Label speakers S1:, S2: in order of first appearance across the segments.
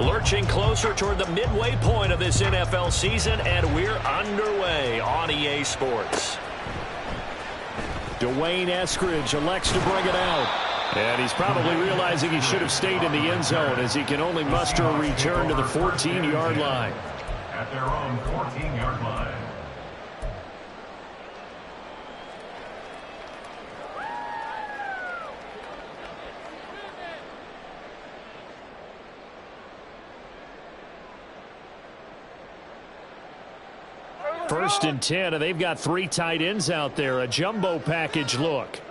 S1: Lurching closer toward the midway point of this NFL season, and we're underway on EA Sports. Dwayne Eskridge elects to bring it out. And he's probably realizing he should have stayed in the end zone as he can only muster a return to the 14-yard line.
S2: At their own 14-yard line.
S1: First and 10, and they've got 3 tight ends out there. A jumbo package look.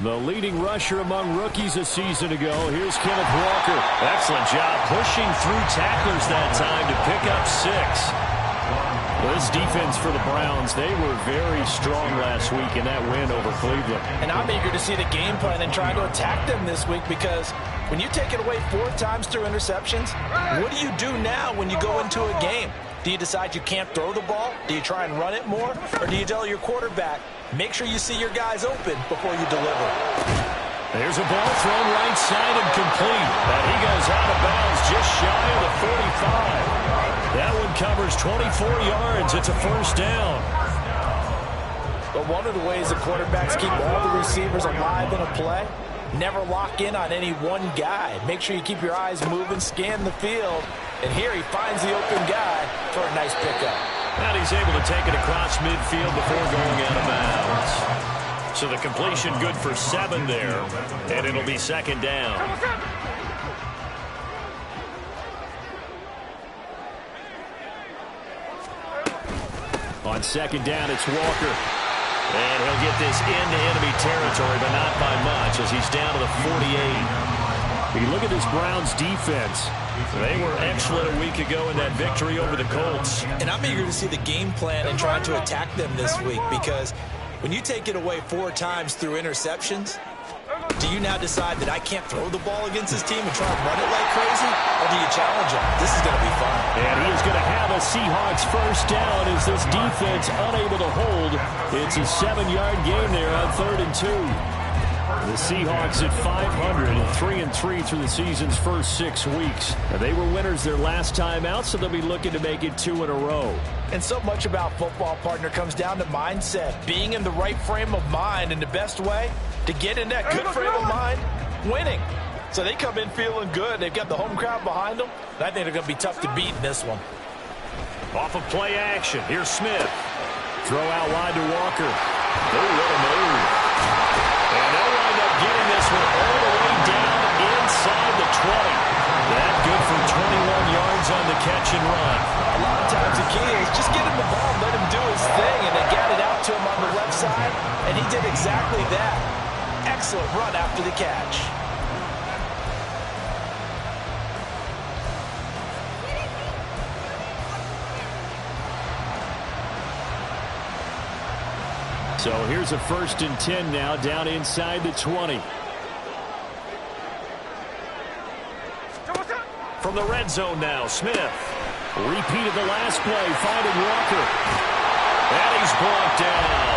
S1: The leading rusher among rookies a season ago. Here's Kenneth Walker. Excellent job pushing through tacklers that time to pick up 6. Well, this defense for the Browns, they were very strong last week in that win over Cleveland.
S3: And I'm eager to see the game plan and try to attack them this week, because when you take it away 4 times through interceptions, what do you do now when you go into a game? Do you decide you can't throw the ball? Do you try and run it more? Or do you tell your quarterback, make sure you see your guys open before you deliver?
S1: There's a ball thrown right side and complete. And he goes out of bounds just shy of the 45. That one covers 24 yards. It's a first down.
S3: But one of the ways the quarterbacks keep all the receivers alive in a play, never lock in on any one guy. Make sure you keep your eyes moving, scan the field. And here he finds the open guy for a nice pickup.
S1: And he's able to take it across midfield before going out of bounds. So the completion good for 7 there. And it'll be second down. On second down, it's Walker. And he'll get this into enemy territory, but not by much as he's down to the 48. You look at this Browns defense. They were excellent a week ago in that victory over the Colts.
S3: And I'm eager to see the game plan and try to attack them this week, because when you take it away 4 times through interceptions, do you now decide that I can't throw the ball against this team and try and run it like crazy? Or do you challenge him? This is going to be fun.
S1: And he is going to have a Seahawks first down as this defense unable to hold. It's a 7-yard gain there on 3rd and 2. The Seahawks at 500 and 3-3 through the season's first 6 weeks. Now, they were winners their last time out, so they'll be looking to make it 2 in a row.
S3: And so much about football, partner, comes down to mindset. Being in the right frame of mind, and the best way to get in that good frame of mind, winning. So they come in feeling good. They've got the home crowd behind them. And I think they're going to be tough to beat in this one.
S1: Off of play action. Here's Smith. Throw out wide to Walker. Oh, what a move. And they'll wind up getting this one all the way down inside the 20. That good for 21 yards on the catch and run.
S3: A lot of times the key is just get him the ball, let him do his thing, and they got it out to him on the left side, and he did exactly that. Excellent run after the catch.
S1: So here's a 1st and 10 now, down inside the 20. From the red zone now, Smith. Repeated the last play, finding Walker. And he's brought down.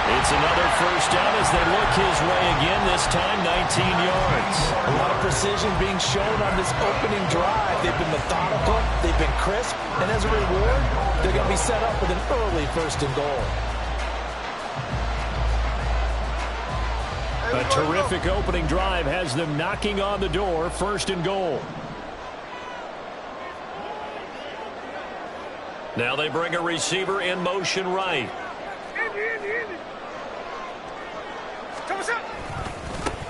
S1: It's another first down as they look his way again, this time 19 yards.
S3: A lot of precision being shown on this opening drive. They've been methodical, they've been crisp, and as a reward, they're going to be set up with an early 1st and goal.
S1: A terrific opening drive has them knocking on the door, 1st and goal. Now they bring a receiver in motion right.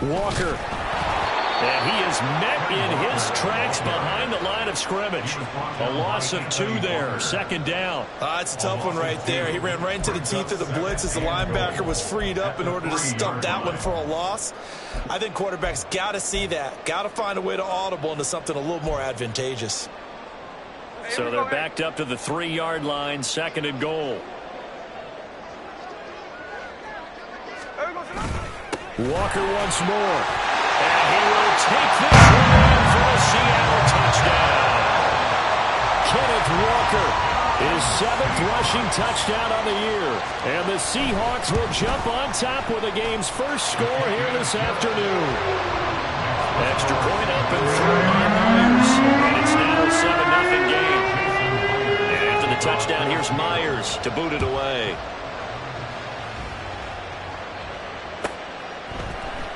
S1: Walker. And he is met in his tracks behind the line of scrimmage. A loss of 2 there, 2nd down.
S3: It's a tough one right there. He ran right into the teeth of the blitz as the linebacker was freed up in order to stump that one for a loss. I think quarterbacks got to see that. Got to find a way to audible into something a little more advantageous.
S1: So they're backed up to the 3-yard line, 2nd and goal. Walker once more. And he will take this one in for a Seattle touchdown. Kenneth Walker, his 7th rushing touchdown on the year. And the Seahawks will jump on top with the game's first score here this afternoon. extra point up and through by Myers. And it's now a 7-0 game. And after the touchdown, here's Myers to boot it away.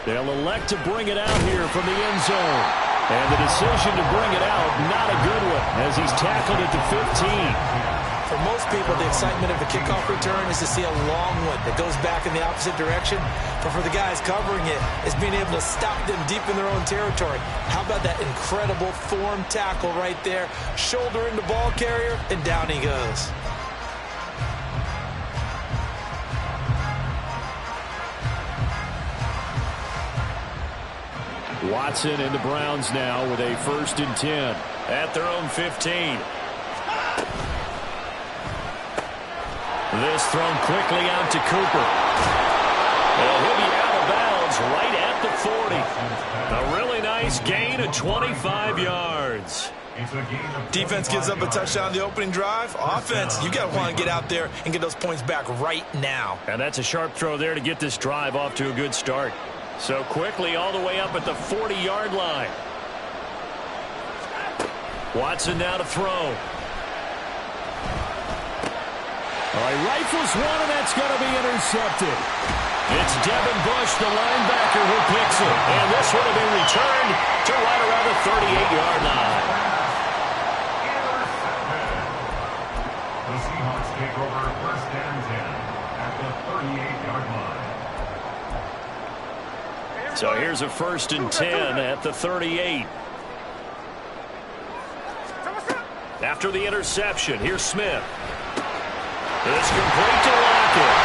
S1: They'll elect to bring it out here from the end zone. And the decision to bring it out, not a good one, as he's tackled at the 15.
S3: For most people, the excitement of a kickoff return is to see a long one that goes back in the opposite direction. But for the guys covering it, it's being able to stop them deep in their own territory. How about that incredible form tackle right there? Shoulder in the ball carrier, and down he goes.
S1: Watson and the Browns now with a 1st and 10 at their own 15. This thrown quickly out to Cooper. And he'll be out of bounds right at the 40. A really nice gain of 25 yards.
S3: Defense gives up a touchdown on the opening drive. Offense, you got to want to get out there and get those points back right now.
S1: And that's a sharp throw there to get this drive off to a good start. So quickly all the way up at the 40-yard line. Watson now to throw. All right, rifles one, and that's going to be intercepted. It's Devin Bush, the linebacker, who picks it. And this would have been returned to right around the 38-yard line.
S2: The Seahawks take over 1st and 10 at the 38-yard line.
S1: So here's a 1st and 10 at the 38. After the interception, here's Smith. It's complete to Lockett.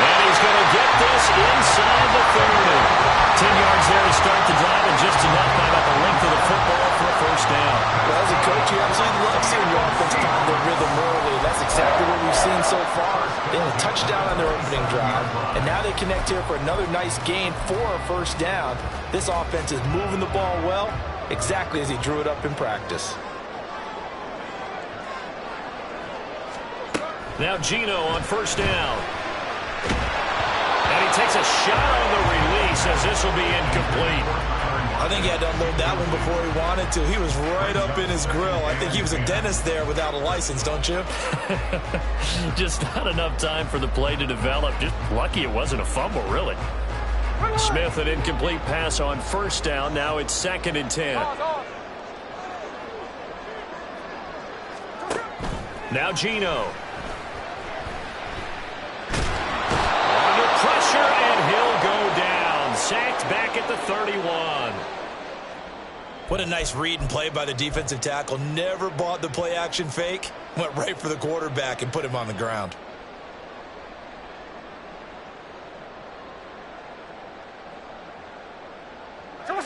S1: And he's going to get this inside the 30. 10 yards there to start the drive, and just enough by about the length of the football for a 1st down.
S3: Well, as a coach, you absolutely love seeing your offense find their rhythm early. That's exactly what we've seen so far. They had a touchdown on their opening drive, and now they connect here for another nice gain for a 1st down. This offense is moving the ball well, exactly as he drew it up in practice.
S1: Now Geno on 1st down. And he takes a shot on the release as this will be incomplete.
S3: I think he had to unload that one before he wanted to. He was right up in his grill. I think he was a dentist there without a license, don't you?
S1: Just not enough time for the play to develop. Just lucky it wasn't a fumble, really. Smith, an incomplete pass on 1st down. Now it's 2nd and 10. Now Geno. Pressure, and he'll go down. Sacked back at the 31.
S3: What a nice read and play by the defensive tackle. Never bought the play-action fake. Went right for the quarterback and put him on the ground.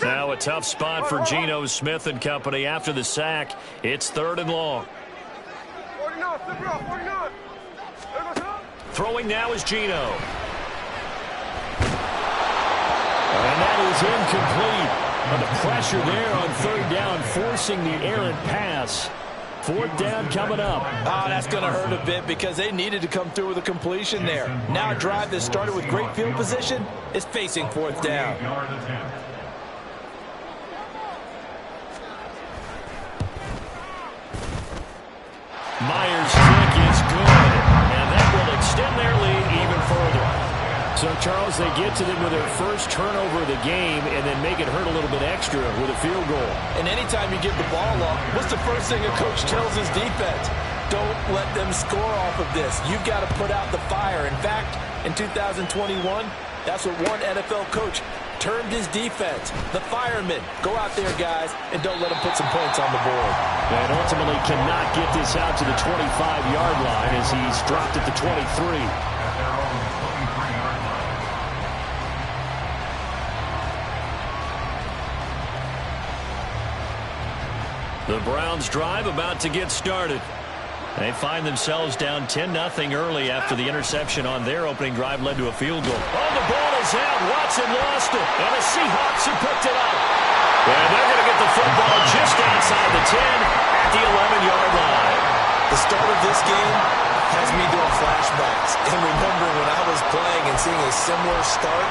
S1: Now a tough spot for Geno Smith and company after the sack. It's 3rd and long. Throwing now is Geno. And that is incomplete. But the pressure there on 3rd down, forcing the errant pass. 4th down coming up.
S3: Oh, that's going to hurt a bit because they needed to come through with a completion there. Now a drive that started with great field position is facing 4th down.
S1: Myers' kick is good. And that will extend their lead even further. So, Charles, they get to them with their 1st turnover of the game and then make it hurt a little bit extra with a field goal.
S3: And anytime you give the ball up, what's the first thing a coach tells his defense? Don't let them score off of this. You've got to put out the fire. In fact, in 2021, that's what one NFL coach termed his defense. The firemen. Go out there, guys, and don't let them put some points on the board.
S1: And ultimately cannot get this out to the 25-yard line as he's dropped at the 23. The Browns drive about to get started. They find themselves down 10-0 early after the interception on their opening drive led to a field goal. Oh, the ball is out. Watson lost it. And the Seahawks have picked it up. And they're going to get the football just outside the 10 at the 11-yard line.
S3: The start of this game has me doing flashbacks and remembering when I was playing and seeing a similar start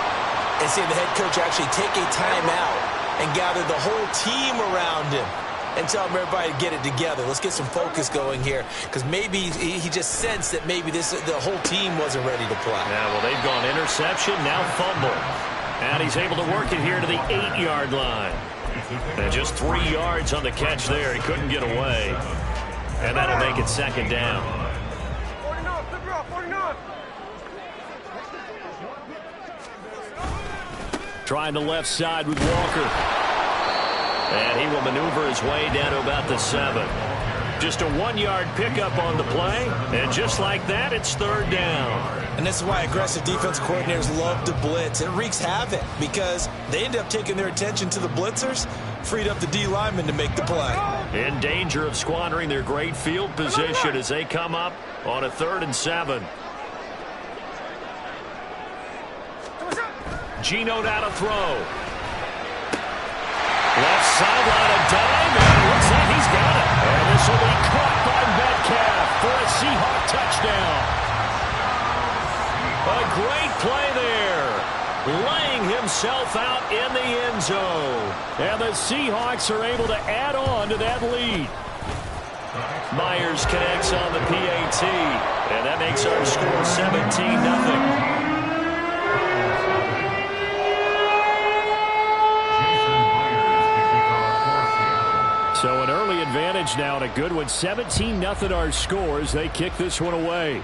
S3: and seeing the head coach actually take a timeout and gather the whole team around him and tell everybody to get it together. Let's get some focus going here, because maybe he just sensed that maybe the whole team wasn't ready to play.
S1: Yeah, well, they've gone interception, now fumble. And he's able to work it here to the 8-yard line. And just 3 yards on the catch there. He couldn't get away. And that'll make it second down. Trying the left side with Walker. And he will maneuver his way down to about the 7. Just a 1-yard pickup on the play. And just like that, it's third down.
S3: And this is why aggressive defense coordinators love to blitz. It wreaks havoc because they end up taking their attention to the blitzers, freed up the D linemen to make the play.
S1: In danger of squandering their great field position as they come up on a 3rd and 7. Gino now to throw. Left sideline, a dive, and it looks like he's got it. And this will be caught by Metcalf for a Seahawk touchdown. A great play there, laying himself out in the end zone. And the Seahawks are able to add on to that lead. Myers connects on the PAT, and that makes our score 17-0. So an early advantage now and a good one. 17-0 our scores. They kick this one away.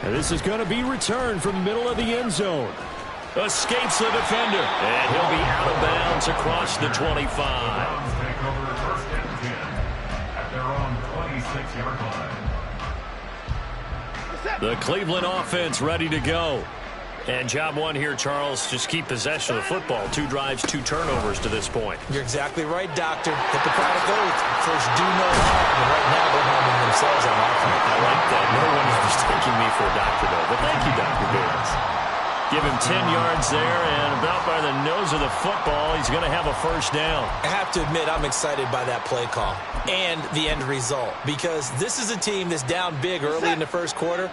S1: And this is going to be returned from the middle of the end zone. Escapes the defender. And he'll be out of bounds across the 25.
S2: Take over first and 10 at their own 26-yard line.
S1: The Cleveland offense ready to go. And job one here, Charles, just keep possession of the football. 2 drives, 2 turnovers to this point.
S3: You're exactly right, Doctor. Hippocratic oath. First do no harm, but right now they're harming themselves on offense.
S1: I like that. No one is mistaking me for a doctor, though. But thank you, Dr. Davis. Give him 10 yards there, and about by the nose of the football, he's going to have a first down.
S3: I have to admit, I'm excited by that play call and the end result, because this is a team that's down big early in the first quarter.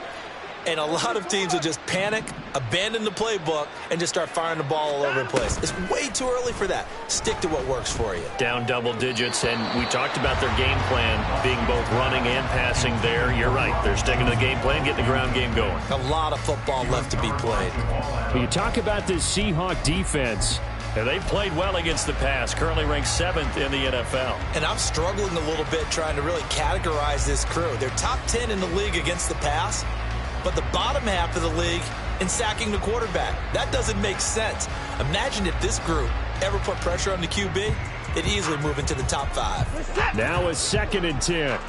S3: And a lot of teams will just panic, abandon the playbook, and just start firing the ball all over the place. It's way too early for that. Stick to what works for you.
S1: Down double digits, and we talked about their game plan being both running and passing there. You're right. They're sticking to the game plan, getting the ground game going.
S3: A lot of football left to be played.
S1: When you talk about this Seahawk defense, and they've played well against the pass, currently ranked 7th in the NFL.
S3: And I'm struggling a little bit trying to really categorize this crew. They're top 10 in the league against the pass, but the bottom half of the league in sacking the quarterback. That doesn't make sense. Imagine if this group ever put pressure on the QB, it'd easily move into the top 5.
S1: Now a 2nd and 10.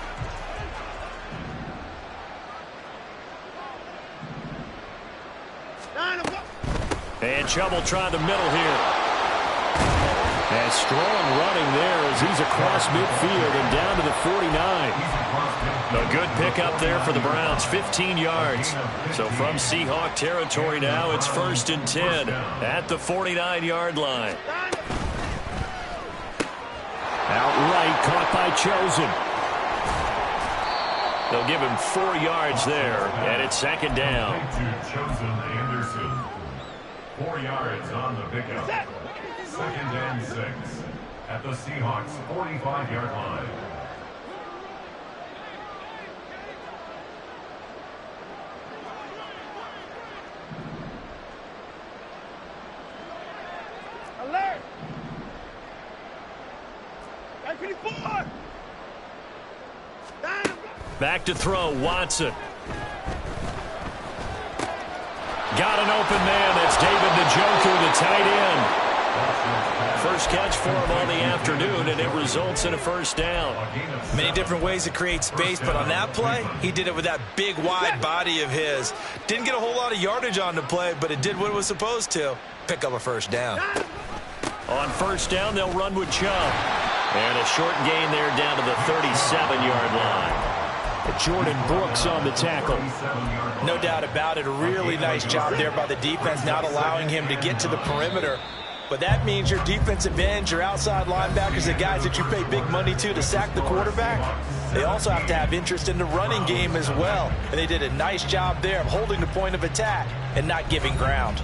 S1: And Chubb try the middle here. And strong running there as he's across midfield and down to the 49. A good pickup there for the Browns, 15 yards. So from Seahawk territory now, it's 1st and 10 at the 49-yard line. Outright caught by Chosen. They'll give him 4 yards there, and it's 2nd down.
S2: Chosen Anderson. 4 yards on the pickup. 2nd and 6 at the Seahawks 45-yard line.
S4: Alert! 954!
S1: Back to throw, Watson. Got an open man. That's David Njoku, the tight end. First catch for him on the afternoon, and it results in a first down.
S3: Many different ways to create space, but on that play, he did it with that big, wide body of his. Didn't get a whole lot of yardage on the play, but it did what it was supposed to. Pick up a first down.
S1: On first down, they'll run with Chubb. And a short gain there down to the 37-yard line. Jordan Brooks on the tackle.
S3: No doubt about it. A really nice job there by the defense, not allowing him to get to the perimeter. But that means your defensive ends, your outside linebackers, the guys that you pay big money to sack the quarterback, they also have to have interest in the running game as well. And they did a nice job there of holding the point of attack and not giving ground.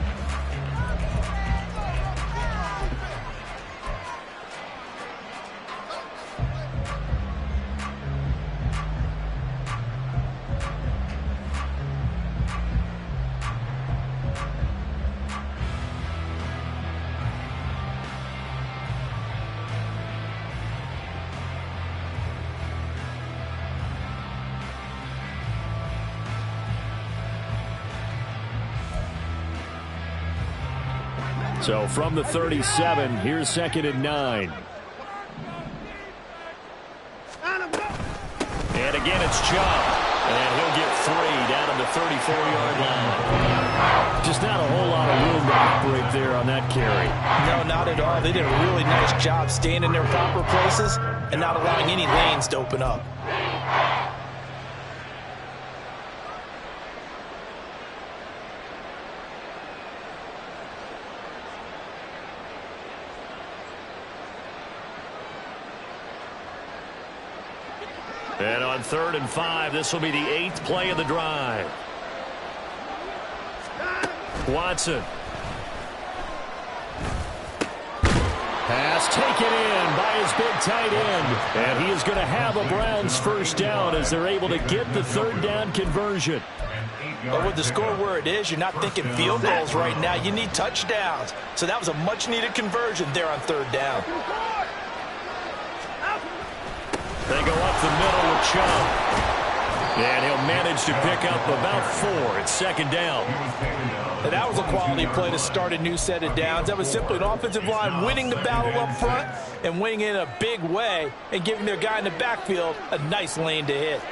S1: So from the 37, here's 2nd and 9. And again, it's Chubb. And he'll get 3 down at the 34-yard line. Just not a whole lot of room to operate there on that carry.
S3: No, not at all. They did a really nice job staying in their proper places and not allowing any lanes to open up.
S1: And on 3rd and 5, this will be the 8th play of the drive. Watson. Pass taken in by his big tight end. And he is going to have a Browns first down as they're able to get the 3rd down conversion.
S3: But with the score where it is, you're not thinking field goals right now. You need touchdowns. So that was a much-needed conversion there on 3rd down.
S1: They go up the middle with Chubb. And he'll manage to pick up about 4. It's 2nd down.
S3: And that was a quality play to start a new set of downs. That was simply an offensive line winning the battle up front and winning it in a big way and giving their guy in the backfield a nice lane to hit.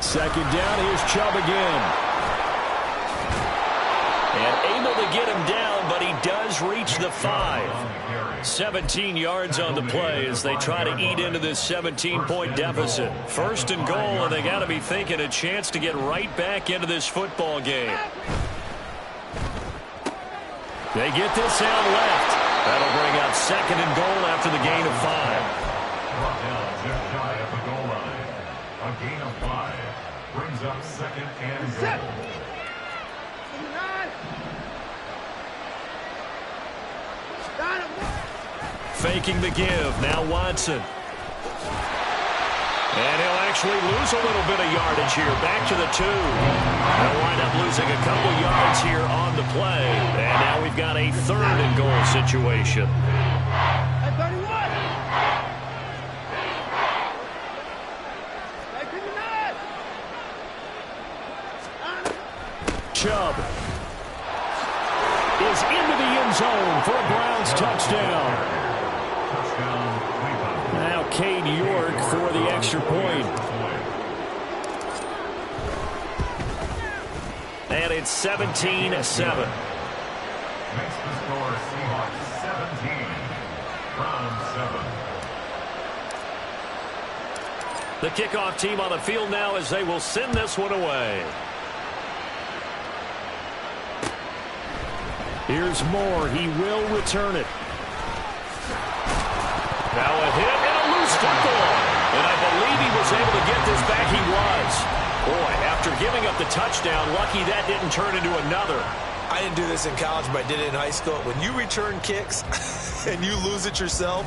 S1: Second down, here's Chubb again. And able to get him down, but he does reach the 5. 17 yards on the play as they try to eat into this 17-point deficit. 1st and goal, and they got to be thinking a chance to get right back into this football game. They get this out left. That'll bring out 2nd and goal after the gain of 5.
S2: Brought down just shy of the goal line. A gain of 5 brings up 2nd and goal.
S1: Faking the give. Now Watson. And he'll actually lose a little bit of yardage here. Back to the 2. They'll wind up losing a couple yards here on the play. And now we've got a 3rd and goal situation. Chubb is into the end zone for a Browns touchdown. Now Cade York for the extra point. And it's 17-7.
S2: Makes the score Seahawks 17, Browns 7.
S1: The kickoff team on the field now as they will send this one away. Here's Moore. He will return it. Now a hit and a loose football. And I believe he was able to get this back. He was. Boy, after giving up the touchdown, lucky that didn't turn into another.
S3: I didn't do this in college, but I did it in high school. When you return kicks and you lose it yourself,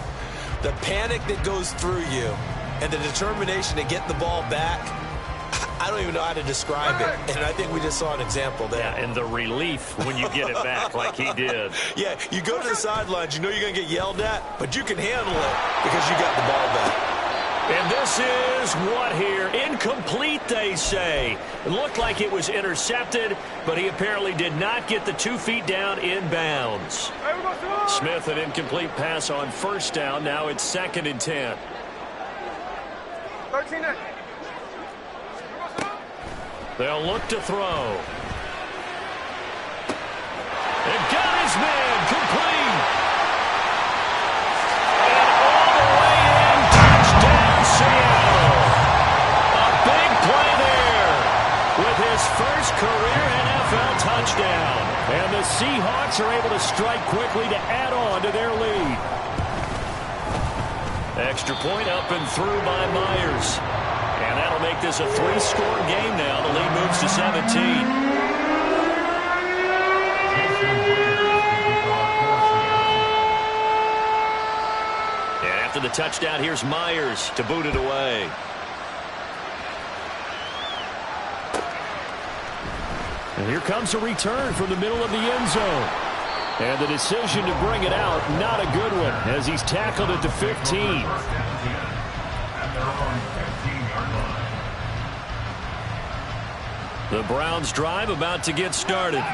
S3: the panic that goes through you and the determination to get the ball back, I don't even know how to describe it. And I think we just saw an example there.
S1: Yeah, and the relief when you get it back like he did.
S3: Yeah, you go to the sidelines, you know you're going to get yelled at, but you can handle it because you got the ball back.
S1: And this is what here? Incomplete, they say. It looked like it was intercepted, but he apparently did not get the 2 feet down in bounds. Smith, an incomplete pass on 1st down. Now it's 2nd and 10.
S4: 13.
S1: They'll look to throw. And got his man complete. And all the way in, touchdown Seattle. A big play there with his first career NFL touchdown. And the Seahawks are able to strike quickly to add on to their lead. Extra point up and through by Myers. And that'll make this a 3-score game now. The lead moves to 17. And after the touchdown, here's Myers to boot it away. And here comes a return from the middle of the end zone. And the decision to bring it out, not a good one, as he's tackled at the 15. The Browns drive about to get started.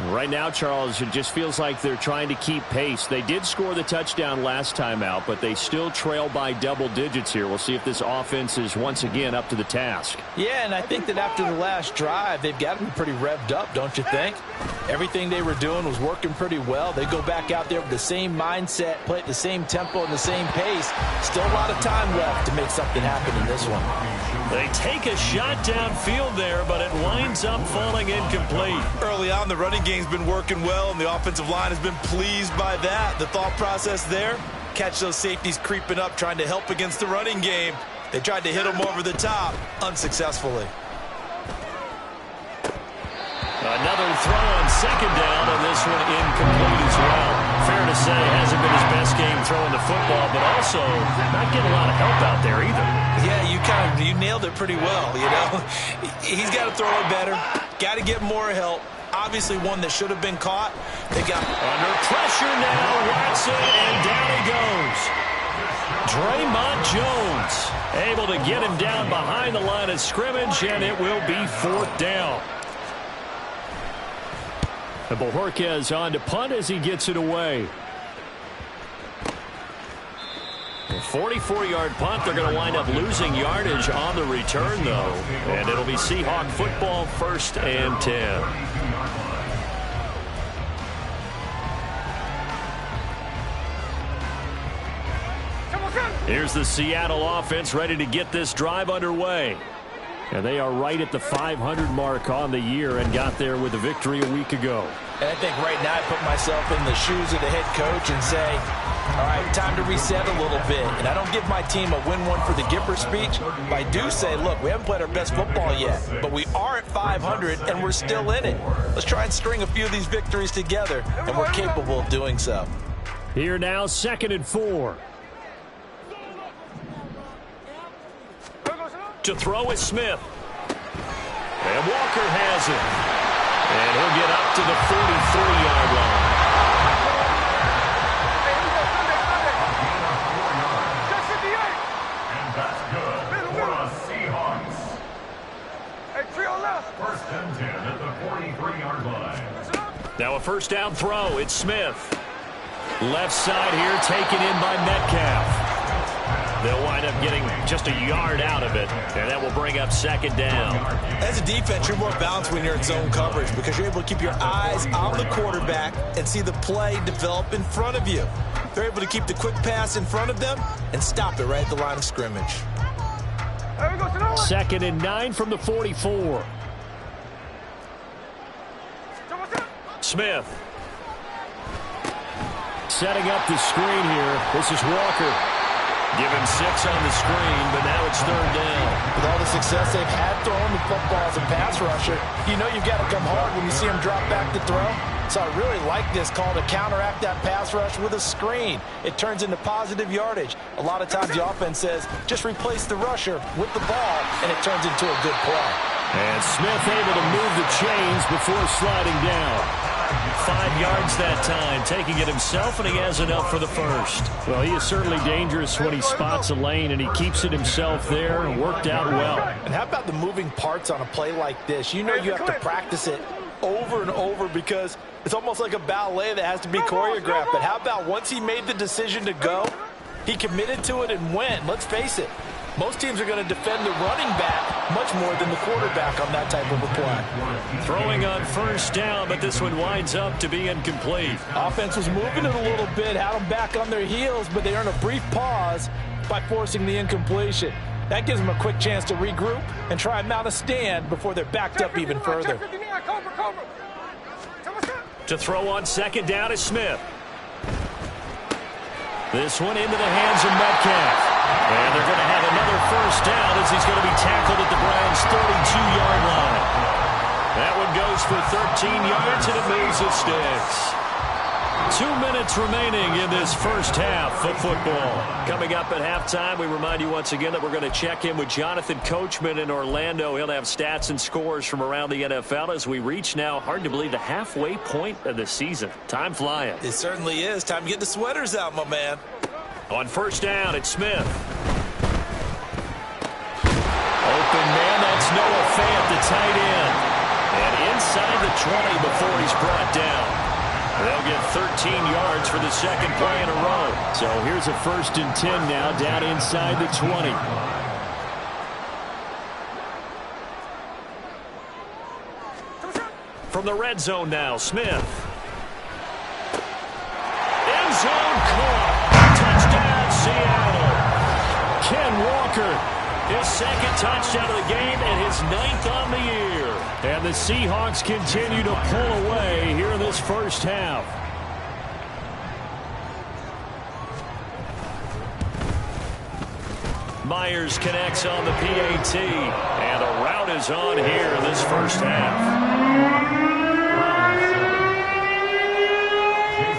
S1: Right now, Charles, it just feels like they're trying to keep pace. They did score the touchdown last time out, but they still trail by double digits here. We'll see if this offense is once again up to the task.
S3: Yeah, and I think that after the last drive, they've got to be pretty revved up, don't you think? Everything they were doing was working pretty well. They go back out there with the same mindset, play at the same tempo and the same pace. Still a lot of time left to make something happen in this one.
S1: They take a shot downfield there, but it winds up falling incomplete.
S3: Early on, the running game's been working well, and the offensive line has been pleased by that. The thought process there, catch those safeties creeping up, trying to help against the running game. They tried to hit them over the top, unsuccessfully.
S1: Another throw on second down, and this one incomplete as well. Fair to say, hasn't been his best game throwing the football, but also not getting a lot of help out there either.
S3: Yeah, you nailed it pretty well, you know. He's got to throw it better, got to get more help. Obviously one that should have been caught. They got
S1: under pressure now, Watson, and down he goes. Draymond Jones able to get him down behind the line of scrimmage, and it will be 4th down. And Bojorquez on to punt as he gets it away. A 44-yard punt. They're going to wind up losing yardage on the return, though. And it'll be Seahawk football, 1st and 10. Here's the Seattle offense ready to get this drive underway. And they are right at the 500 mark on the year and got there with a victory a week ago.
S3: And I think right now I put myself in the shoes of the head coach and say, all right, time to reset a little bit. And I don't give my team a win one for the Gipper speech, but I do say, look, we haven't played our best football yet, but we are at 500 and we're still in it. Let's try and string a few of these victories together, and we're capable of doing so.
S1: Here now, 2nd and 4. To throw is Smith. And Walker has it. And he'll get up to the 43-yard line.
S2: And that's good for the Seahawks. First and 10 at the 43-yard line.
S1: Now a first down throw. It's Smith. Left side here taken in by Metcalf. They'll wind up getting just a yard out of it, and that will bring up 2nd down.
S3: As a defense, you're more balanced when you're in zone coverage because you're able to keep your eyes on the quarterback and see the play develop in front of you. They're able to keep the quick pass in front of them and stop it right at the line of scrimmage.
S1: 2nd and 9 from the 44. Smith. Setting up the screen here. This is Walker. Give him 6 on the screen, but now it's 3rd down.
S3: With all the success they've had throwing the football as a pass rusher, you know you've got to come hard when you see him drop back to throw. So I really like this call to counteract that pass rush with a screen. It turns into positive yardage. A lot of times the offense says, just replace the rusher with the ball, and it turns into a good play.
S1: And Smith able to move the chains before sliding down. 5 yards that time, taking it himself, and he has enough for the first. Well, he is certainly dangerous when he spots a lane, and he keeps it himself there, and worked out well.
S3: And how about the moving parts on a play like this? You know you have to practice it over and over because it's almost like a ballet that has to be choreographed. But how about once he made the decision to go, he committed to it and went. Let's face it. Most teams are going to defend the running back much more than the quarterback on that type of a play.
S1: Throwing on first down, but this one winds up to be incomplete.
S3: Offense was moving it a little bit, had them back on their heels, but they earn a brief pause by forcing the incompletion. That gives them a quick chance to regroup and try and mount a stand before they're backed up even further.
S1: To throw on 2nd down is Smith. This one into the hands of Metcalf. And they're going to have another first down as he's going to be tackled at the Browns' 32-yard line. That one goes for 13 yards, and it moves the sticks. 2 minutes remaining in this first half of football. Coming up at halftime, we remind you once again that we're going to check in with Jonathan Coachman in Orlando. He'll have stats and scores from around the NFL as we reach now, hard to believe, the halfway point of the season. Time flying.
S3: It certainly is. Time to get the sweaters out, my man.
S1: On first down, it's Smith. Open man, that's It's Noah Fant, the tight end. And inside the 20 before he's brought down. They'll get 13 yards for the second play in a row. So here's a 1st and 10 now, down inside the 20. From the red zone now, Smith. End zone caught. Touchdown, Seattle. Ken Walker, his 2nd touchdown of the game and his 9th on the year. And the Seahawks continue to pull away here in this first half. Myers connects on the PAT. And the route is on here in this first half.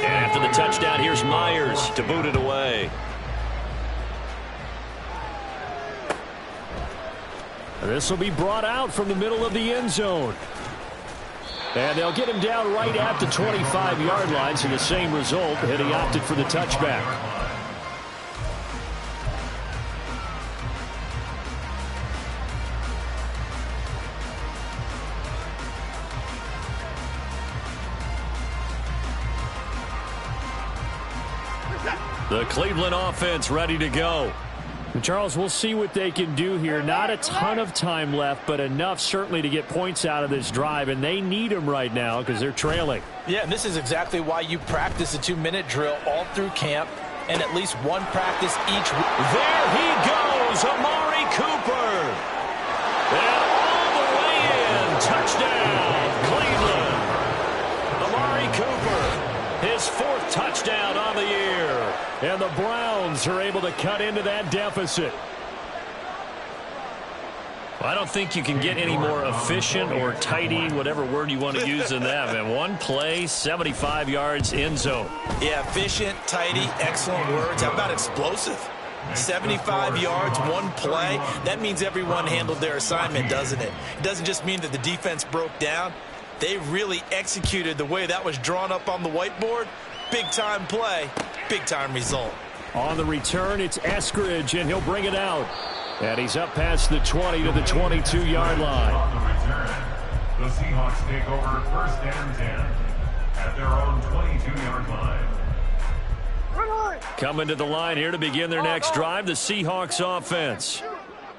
S1: After the touchdown, here's Myers to boot it away. This will be brought out from the middle of the end zone. And they'll get him down right at the 25-yard line, so the same result, and he opted for the touchback. The Cleveland offense ready to go. Charles, we'll see what they can do here. Not a ton of time left, but enough certainly to get points out of this drive, and they need them right now because they're trailing.
S3: Yeah, and this is exactly why you practice a 2-minute drill all through camp and at least one practice each week.
S1: There he goes, Amari Cooper. And all the way in, touchdown, Cleveland. Amari Cooper, his 4th touchdown on the year. And the Browns are able to cut into that deficit. Well, I don't think you can get any more efficient or tidy, whatever word you want to use in that. And one play, 75 yards, end zone.
S3: Yeah, efficient, tidy, excellent words. How about explosive? 75 yards, one play. That means everyone handled their assignment, doesn't it? It doesn't just mean that the defense broke down. They really executed the way that was drawn up on the whiteboard. Big-time play, big-time result.
S1: On the return, it's Eskridge, and he'll bring it out. And he's up past the 20 to the 22-yard line.
S2: On the return, the Seahawks take over 1st and 10 at their own 22-yard line.
S1: Coming to the line here to begin their next drive, the Seahawks offense.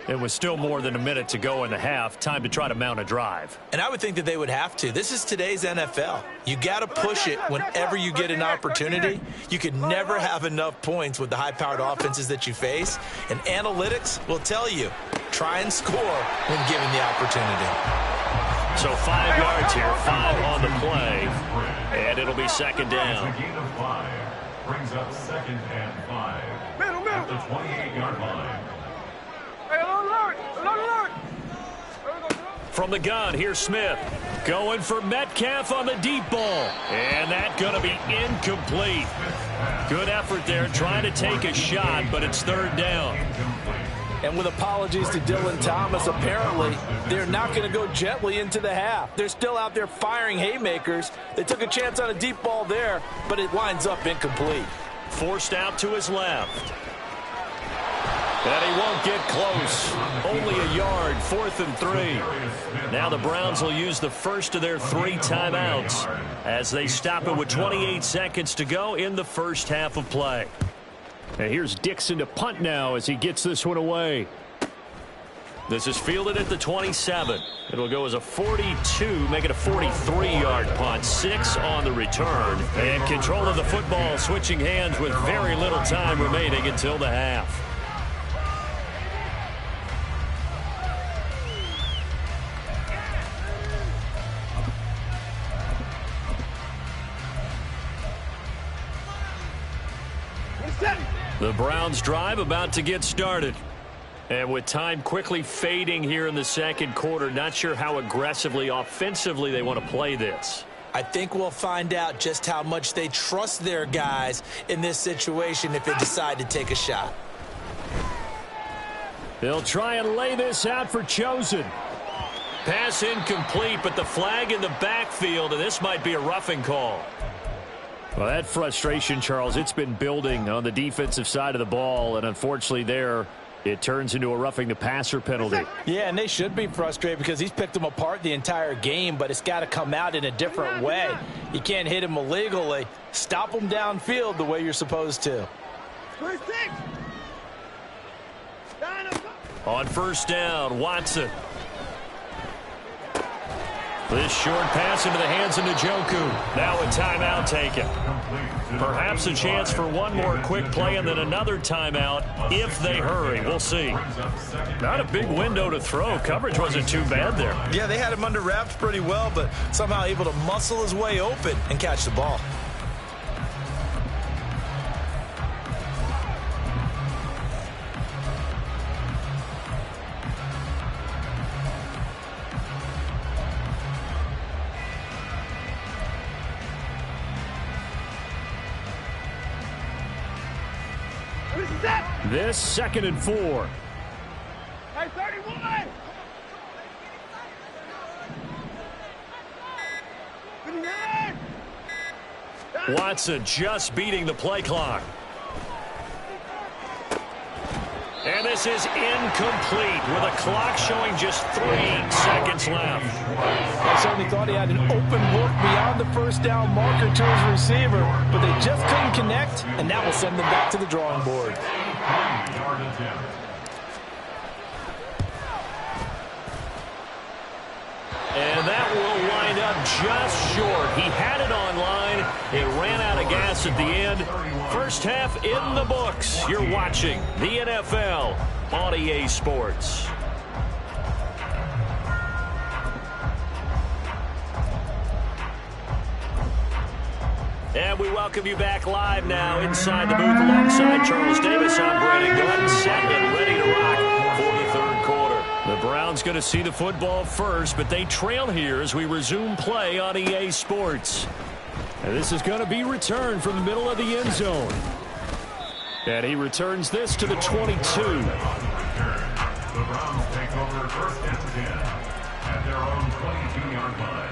S1: It was still more than a minute to go in the half. Time to try to mount a drive.
S3: And I would think that they would have to. This is today's NFL. You got to push it whenever you get an opportunity. You can never have enough points with the high-powered offenses that you face. And analytics will tell you, try and score when given the opportunity.
S1: So 5 yards here, 5 on the play. And it'll be 2nd down.
S2: A gain of 5 brings up 2nd and 5 at the 28-yard line.
S1: From the gun, here's Smith. Going for Metcalf on the deep ball. And that's going to be incomplete. Good effort there, trying to take a shot, but it's 3rd down.
S3: And with apologies to Dylan Thomas, apparently they're not going to go gently into the half. They're still out there firing haymakers. They took a chance on a deep ball there, but it winds up incomplete.
S1: Forced out to his left. And he won't get close. Only a yard, 4th and 3. Now the Browns will use the first of their 3 timeouts as they stop it with 28 seconds to go in the first half of play. And here's Dixon to punt now as he gets this one away. This is fielded at the 27. It'll go as a 42, make it a 43-yard punt. 6 on the return. And control of the football switching hands with very little time remaining until the half. The Browns drive about to get started. And with time quickly fading here in the second quarter, not sure how aggressively, offensively they want to play this.
S3: I think we'll find out just how much they trust their guys in this situation if they decide to take a shot.
S1: They'll try and lay this out for Chosen. Pass incomplete, but the flag in the backfield, and this might be a roughing call. Well, that frustration, Charles, it's been building on the defensive side of the ball, and unfortunately there, It turns into a roughing the passer penalty.
S3: Yeah, and they should be frustrated because he's picked them apart the entire game, but it's got to come out in a different way. You can't hit him illegally. Stop him downfield the way you're supposed to.
S1: On first down, Watson. This short pass into the hands of Njoku. Now a timeout taken. Perhaps a chance for one more quick play and then another timeout if they hurry. We'll see. Not a big window to throw. Coverage wasn't too bad there.
S3: Yeah, they had him under wraps pretty well, but somehow able to muscle his way open and catch the ball.
S1: This 2nd and 4.
S4: Hey, 31! 59!
S1: Watson just beating the play clock. And this is incomplete with a clock showing just 3 seconds left.
S3: I certainly thought he had an open look beyond the first down marker to his receiver, but they just couldn't connect, and that will send them back to the drawing board.
S1: And that will wind up just short. He had it on line. It ran out of gas at the end. First half in the books. You're watching the NFL on EA Sports. And we welcome you back live now inside the booth alongside Charles Davis. I'm Brandon Gordon, set and ready to rock for the third quarter. The Browns going to see the football first, but they trail here as we resume play on EA Sports. And this is going to be returned from the middle of the end zone. And he returns this to the 22.
S2: The Browns take over first and 10 at their own 22-yard line.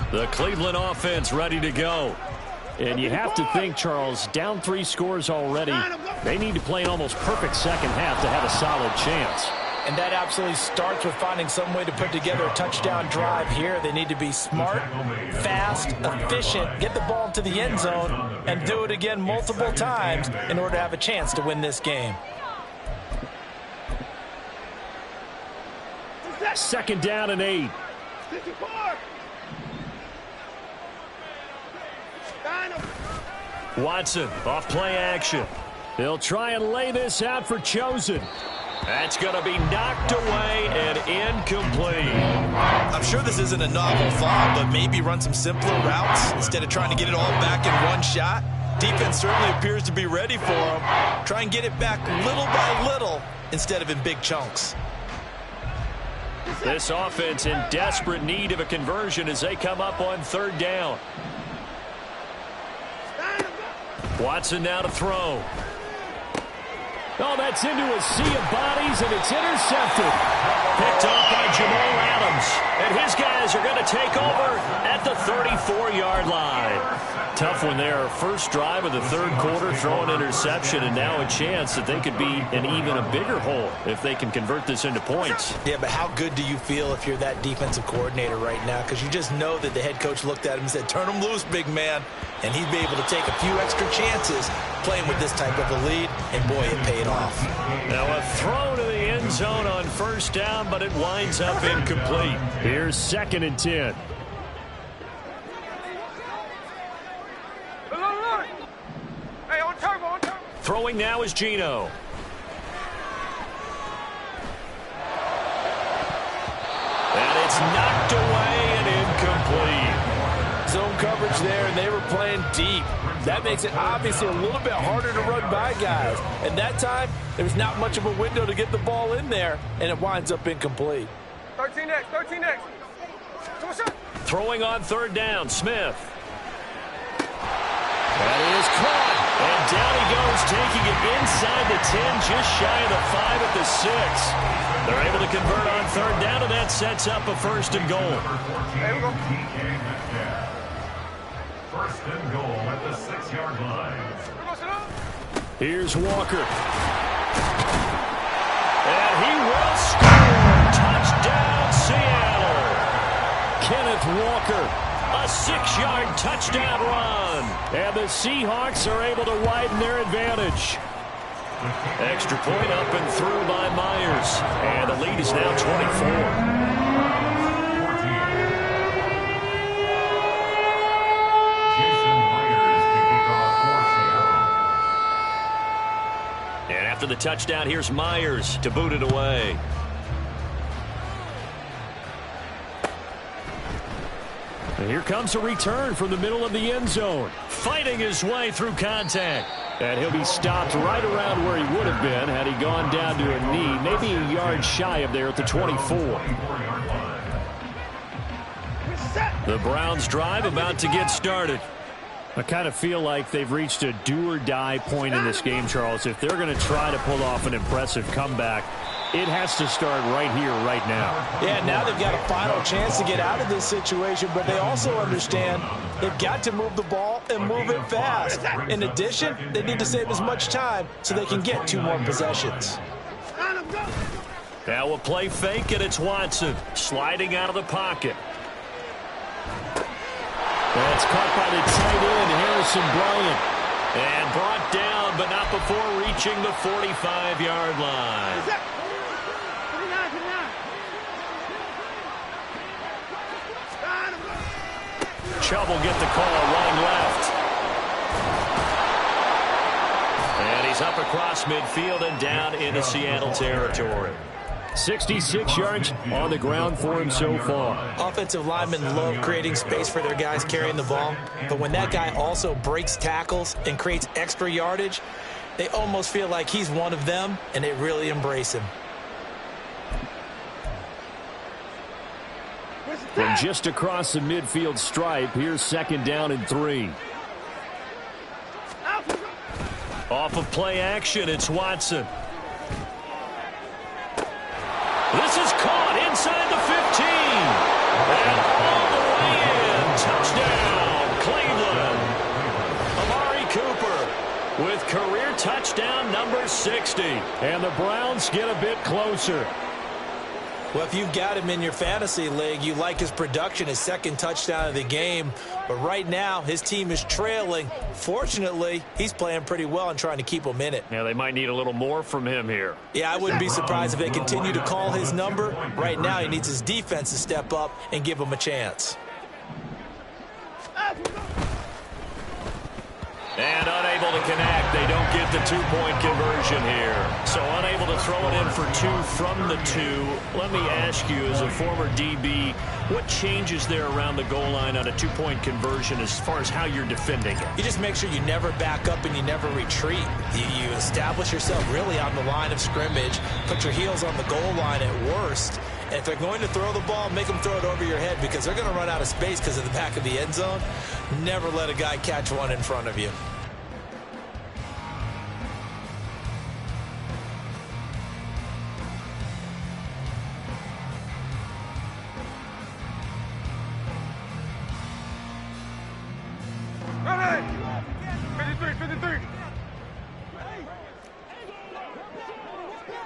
S1: The Cleveland offense ready to go. And you have to think, Charles, down 3 scores already. They need to play an almost perfect second half to have a solid chance.
S3: And that absolutely starts with finding some way to put together a touchdown drive here. They need to be smart, fast, efficient, get the ball to the end zone, and do it again multiple times in order to have a chance to win this game.
S1: 2nd down and 8.
S4: 54!
S1: Watson off play action. They'll try and lay this out for Chosen. That's going to be knocked away and incomplete.
S3: I'm sure this isn't a novel thought, but maybe run some simpler routes instead of trying to get it all back in one shot. Defense certainly appears to be ready for him. Try and get it back little by little instead of in big chunks.
S1: This offense in desperate need of a conversion as they come up on 3rd down. Watson now to throw. Oh, that's into a sea of bodies, and it's intercepted. Picked off by Jamal Adams. And his guys are going to take over at the 34-yard line. Tough one there. First drive of the 3rd quarter, throwing interception, and now a chance that they could be in even a bigger hole if they can convert this into points.
S3: Yeah, but how good do you feel if you're that defensive coordinator right now? Because you just know that the head coach looked at him and said, turn him loose, big man. And he'd be able to take a few extra chances playing with this type of a lead, and boy, it paid off.
S1: Now a throw to the end zone on 1st down, but it winds up incomplete. Here's 2nd and 10.
S4: Hey, on turbo, on turbo.
S1: Throwing now is Geno. And it's knocked away and incomplete.
S3: Zone coverage there, and they were playing deep. That makes it obviously a little bit harder to run by guys. And that time, there's not much of a window to get the ball in there, and it winds up incomplete.
S4: 13X, 13X.
S1: Throwing on 3rd down, Smith. That is caught. And down he goes, taking it inside the 10, just shy of the 5 at the 6. They're able to convert on third down, and that sets up a first and goal.
S2: First and goal at the 6-yard line.
S1: Here's Walker. And he will score. Touchdown, Seattle. Kenneth Walker, a 6-yard touchdown run. And the Seahawks are able to widen their advantage. Extra point up and through by Myers. And the lead is now 24. After the touchdown, here's Myers to boot it away. And here comes a return from the middle of the end zone. Fighting his way through contact. And he'll be stopped right around where he would have been had he gone down to a knee, maybe a yard shy of there at the 24. The Browns drive about to get started. I kind of feel like they've reached a do-or-die point in this game, Charles. If they're going to try to pull off an impressive comeback, it has to start right here, right now.
S3: Yeah, now they've got a final chance to get out of this situation, but they also understand they've got to move the ball and move it fast. In addition, they need to save as much time so they can get 2 more possessions.
S1: Now a play fake, and it's Watson sliding out of the pocket. That's caught by the tight end, Harrison Bryant. And brought down, but not before reaching the 45-yard line. Chubb will get the call, running left. And he's up across midfield and down into Seattle territory. 66 yards on the ground for him so far.
S3: Offensive linemen love creating space for their guys carrying the ball, but when that guy also breaks tackles and creates extra yardage, they almost feel like he's one of them, and they really embrace him.
S1: From just across the midfield stripe, here's 2nd down and 3. Off of play action, it's Watson. This is caught inside the 15. And all the way in. Touchdown, Cleveland. Amari Cooper with career touchdown number 60. And the Browns get a bit closer.
S3: Well, if you've got him in your fantasy league, you like his production, his 2nd touchdown of the game. But right now, his team is trailing. Fortunately, he's playing pretty well and trying to keep them in it.
S1: Yeah, they might need a little more from him here.
S3: Yeah, I wouldn't be surprised if they continue to call his number. Right now, he needs his defense to step up and give him a chance.
S1: And unable to connect. They don't get the 2-point conversion here. So unable to throw it in for 2 from the 2. Let me ask you, as a former DB, what changes there around the goal line on a 2-point conversion as far as how you're defending it?
S3: You just make sure you never back up and you never retreat. You establish yourself really on the line of scrimmage, put your heels on the goal line at worst. And if they're going to throw the ball, make them throw it over your head because they're going to run out of space because of the back of the end zone. Never let a guy catch one in front of you.
S4: Ready? 53.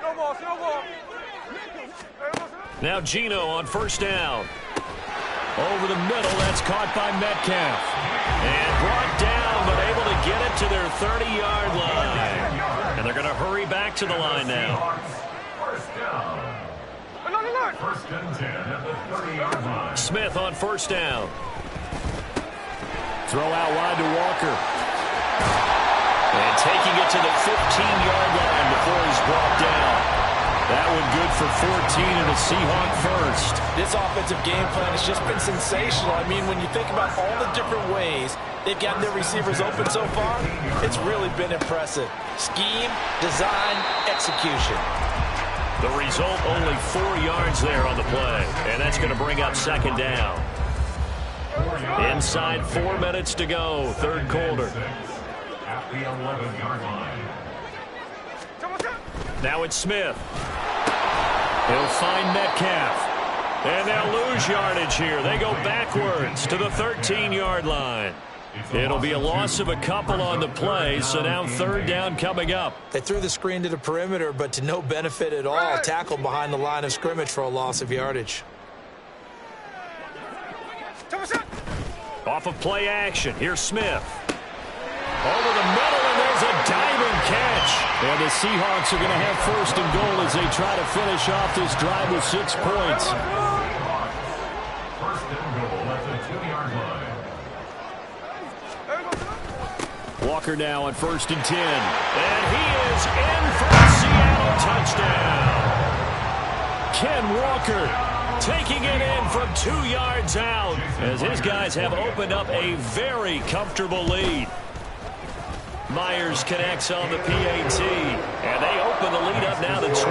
S4: No ball.
S1: Now Geno on 1st down. Over the middle, that's caught by Metcalf. And brought down, but able to get it to their 30-yard line. And they're going to hurry back to the line now.
S2: First down. First and 10 at the 30-yard line.
S1: Smith on 1st down. Throw out wide to Walker. And taking it to the 15-yard line before he's brought down. That one good for 14 and a Seahawk first.
S3: This offensive game plan has just been sensational. I mean, when you think about all the different ways they've gotten their receivers open so far, it's really been impressive. Scheme, design, execution.
S1: The result, only 4 yards there on the play. And that's going to bring up 2nd down. Inside 4 minutes to go, 3rd quarter.
S2: at the 11-yard line.
S1: Now it's Smith. He'll find Metcalf. And they'll lose yardage here. They go backwards to the 13-yard line. It'll be a loss of a couple on the play, so now third down coming up.
S3: They threw the screen to the perimeter, but to no benefit at all. Tackled behind the line of scrimmage for a loss of yardage.
S1: Off of play action, here's Smith. Over the middle, and there's a diving catch. And the Seahawks are going to have first and goal as they try to finish off this drive with 6 points.
S2: First and goal at the 2-yard line.
S1: Walker now on 1st and 10. And he is in for a Seattle touchdown. Ken Walker taking it in from 2 yards out as his guys have opened up a very comfortable lead. Myers connects on the PAT, and they open the lead up now to 25.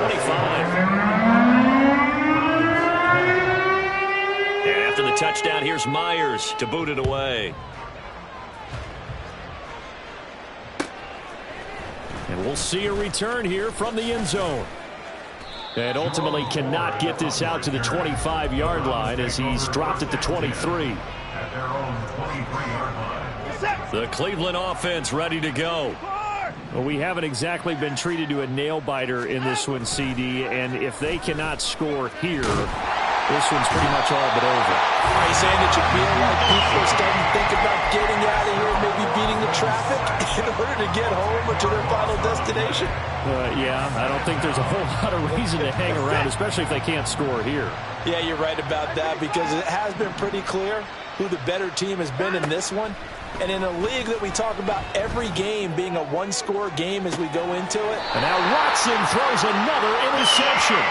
S1: And after the touchdown, here's Myers to boot it away. And we'll see a return here from the end zone. And ultimately cannot get this out to the 25-yard line as he's dropped at the 23.
S2: At their own 23-yard line.
S1: The Cleveland offense ready to go. Well, we haven't exactly been treated to a nail-biter in this one, CD, and if they cannot score here, this one's pretty much all but over.
S3: Are you saying that you feel like people are starting to think about getting out of here, maybe beating the traffic in order to get home or to their final destination?
S1: Yeah, I don't think there's a whole lot of reason to hang around, especially if they can't score here.
S3: Yeah, you're right about that because it has been pretty clear who the better team has been in this one. And in a league that we talk about every game being a one-score game as we go into it.
S1: And now Watson throws another interception.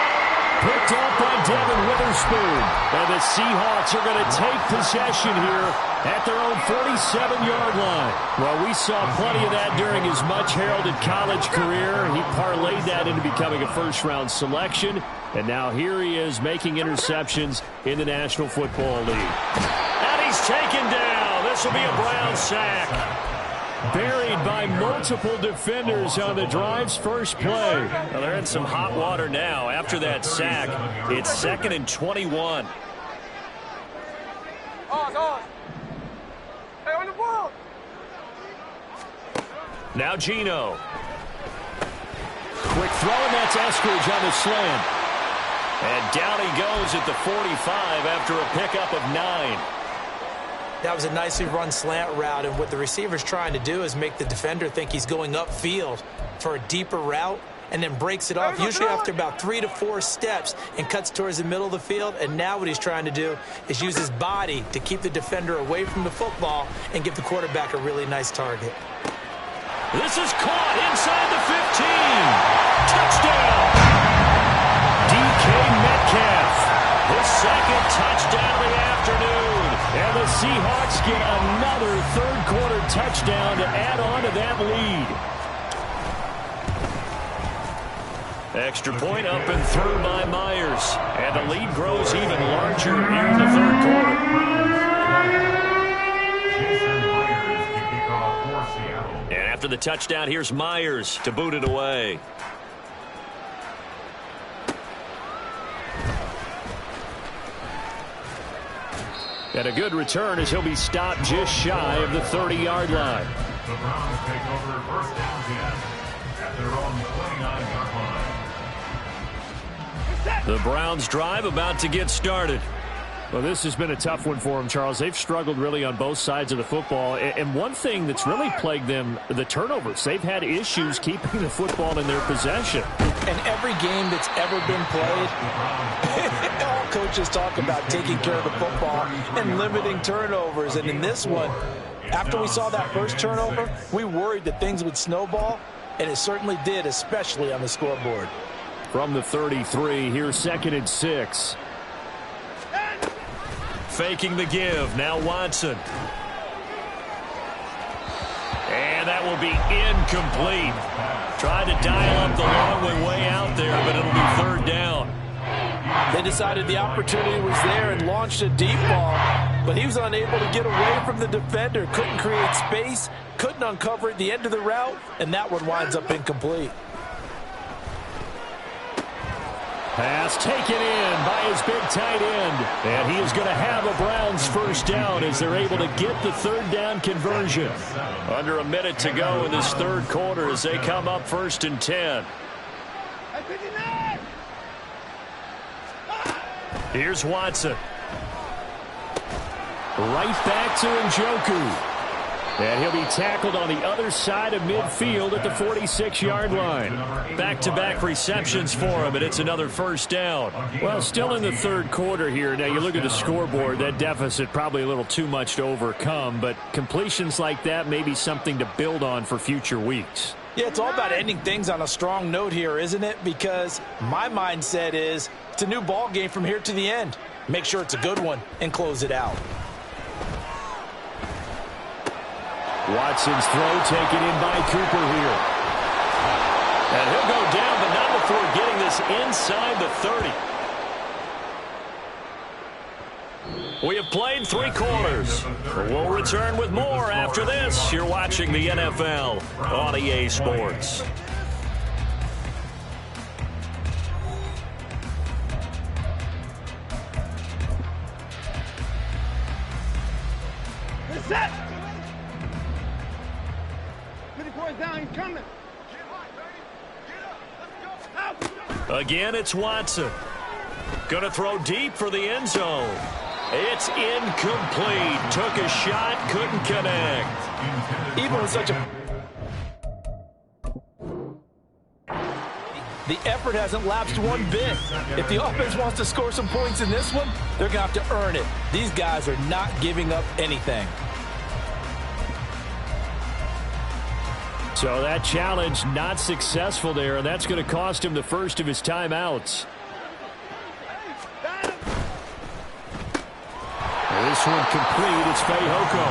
S1: Picked up by Devin Witherspoon. And the Seahawks are going to take possession here at their own 47-yard line. Well, we saw plenty of that during his much-heralded college career. He parlayed that into becoming a first-round selection. And now here he is making interceptions in the National Football League. And he's taken down. This will be a Brown sack. Buried by multiple defenders on the drive's first play. Well, they're in some hot water now. After that sack, it's 2nd and 21. Now Geno. Quick throw, and that's Eskridge on the slant. And down he goes at the 45 after a pickup of 9.
S3: That was a nicely run slant route, and what the receiver's trying to do is make the defender think he's going upfield for a deeper route and then breaks it off, usually after about 3 to 4 steps, and cuts towards the middle of the field. And now what he's trying to do is use his body to keep the defender away from the football and give the quarterback a really nice target.
S1: This is caught inside the 15. Touchdown! DK Metcalf, his second touchdown of the afternoon. And the Seahawks get another third-quarter touchdown to add on to that lead. Extra point up and through by Myers. And the lead grows even larger here in the third quarter. And after the touchdown, here's Myers to boot it away. And a good return as he'll be stopped just shy of the 30-yard line.
S2: The Browns take over first down 10 at their own 29-yard line.
S1: The Browns drive about to get started. Well, this has been a tough one for them, Charles. They've struggled really on both sides of the football. And one thing that's really plagued them, the turnovers. They've had issues keeping the football in their possession.
S3: And every game that's ever been played, all coaches talk about taking care of the football and limiting turnovers. And in this one, after we saw that first turnover, we worried that things would snowball, and it certainly did, especially on the scoreboard.
S1: From the 33, here's 2nd and 6. Faking the give. Now Watson. And that will be incomplete. Tried to dial up the long way out there, but it'll be third down.
S3: They decided the opportunity was there and launched a deep ball. but he was unable to get away from the defender. Couldn't create space, couldn't uncover at the end of the route, and that one winds up incomplete.
S1: Pass taken in by his big tight end. And he is going to have a Browns first down as they're able to get the third down conversion. Under a minute to go in this third quarter as they come up 1st and 10. Here's Watson. Right back to Njoku. And he'll be tackled on the other side of midfield at the 46-yard line. Back-to-back receptions for him, and it's another first down. Well, still in the third quarter here. Now, you look at the scoreboard, that deficit probably a little too much to overcome, but completions like that may be something to build on for future weeks.
S3: Yeah, it's all about ending things on a strong note here, isn't it? Because my mindset is it's a new ball game from here to the end. Make sure it's a good one and close it out.
S1: Watson's throw taken in by Cooper here. And he'll go down, but not before getting this inside the 30. We have played 3 quarters. We'll return with more after this. You're watching the NFL on EA Sports.
S4: Set! 54 down, he's coming.
S1: Again, it's Watson. Going to throw deep for the end zone. It's incomplete. Took a shot, couldn't connect.
S3: Even with such a... The effort hasn't lapsed one bit. If the offense wants to score some points in this one, they're going to have to earn it. These guys are not giving up anything.
S1: So that challenge not successful there, and that's going to cost him the first of his timeouts. This one complete. It's Fehoko.